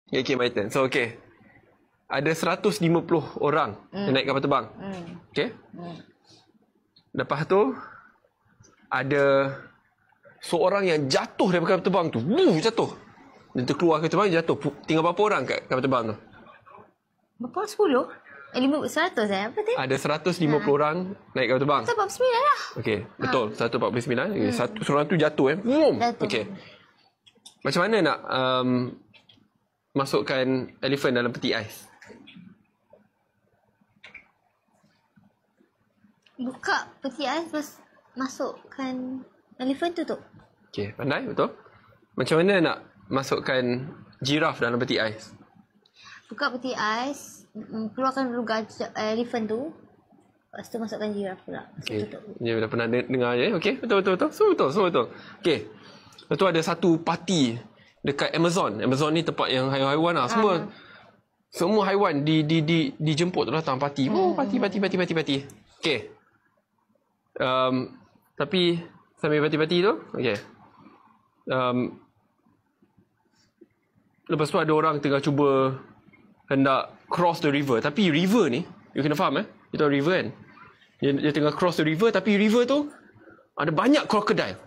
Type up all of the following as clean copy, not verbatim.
Okay, my turn. So, okay. Ada 150 orang yang naik kapal terbang. Okay. Lepas tu, ada seorang yang jatuh daripada kapal terbang tu. Jatuh. Dia terkeluar kapal terbang, jatuh. Tinggal berapa orang kat kapal terbang tu? Berapa? 10? 100 apa tu? Ada 150 orang naik kapal terbang. 149 lah. Okey, betul. 149. Satu seorang tu jatuh Boom. Okey. Macam mana nak masukkan elephant dalam peti ais? Buka peti ais, masukkan elephant tu. Okey, pandai, betul. Macam mana nak masukkan jiraf dalam peti ais? Buka peti ais, keluarkan dulu elephant tu. Lepas tu masukkan jiraf pula. Okey. Dia dah pernah dengar je. Okey, betul. Semua betul. Okey. Lepas tu ada satu parti dekat Amazon. Amazon ni tempat yang haiwan-haiwan lah. Semua haiwan dijemput datang parti. Parti. Okey. Tapi sambil parti-parti tu, okey. Lepas tu ada orang tengah cuba hendak cross the river. Tapi river ni, you kena faham itu river kan. Dia tengah cross the river, tapi river tu ada banyak krokodil.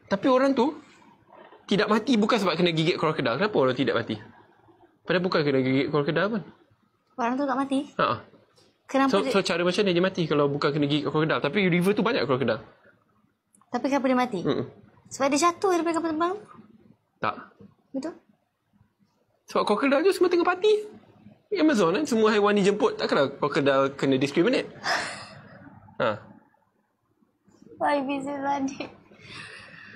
Tapi orang tu tidak mati bukan sebab kena gigit krokodil. Kenapa orang tidak mati? Padahal bukan kena gigit krokodil pun. Orang tu tak mati? Kenapa So cara macam ni dia mati kalau bukan kena gigit krokodil. Tapi river tu banyak krokodil. Tapi kenapa dia mati? Sebab dia jatuh daripada kapal terbang? Tak. Betul? Sebab krokodil je semua tengah parti. Amazon kan, semua haiwan dijemput. Takkanlah krokodil kena discriminate. Why busy tadi?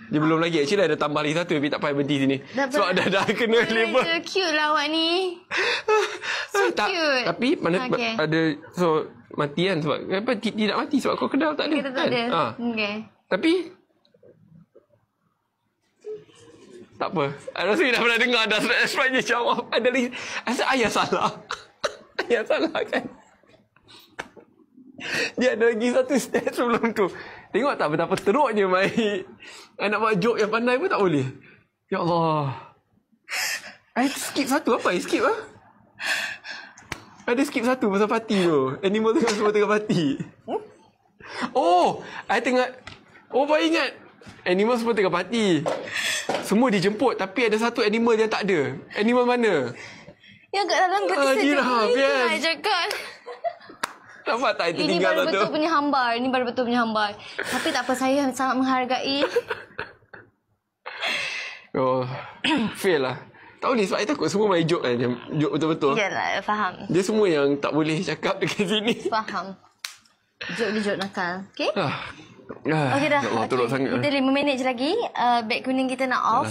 Dia belum lagi. Actually ada tambah lagi satu tapi tak payah berhenti sini. Sebab dah kena label. So cute lah awak ni. So cute. Tapi mana ada mati kan sebab tidak mati sebab krokodil tak ada. Kita tak ada. Okay. Tapi tak apa. Rasa dah pernah dengar dah sebenarnya jawab. Ada lagi. Rasa ayah salah. Ayah salah kan. Dia ada lagi satu step sebelum tu. Tengok tak betapa teruknya mai. Nak buat joke yang pandai pun tak boleh. Ya Allah. I skip satu. Apa I skip lah? Ada skip satu pasal parti tu. Animal tengah semua tengah parti. I tengah. Baru ingat. Animal semua tengah parti. Semua dijemput. Tapi ada satu animal yang tak ada. Animal mana? Yang kat dalam peti jiraf, yes. Nak cakap. Nampak tak itu tinggal tu? Ini baru betul punya hambar. Ini baru betul punya hambar. Tapi tak apa, saya sangat menghargai. Fail lah. Tak boleh sebab saya takut semua main joke kan. Joke betul-betul. Yalah, faham. Dia semua yang tak boleh cakap dekat sini. Faham. Joke ni joke nakal. Okay? Okay dah. Okey, kita 5 minit je lagi. Beg kuning kita nak off.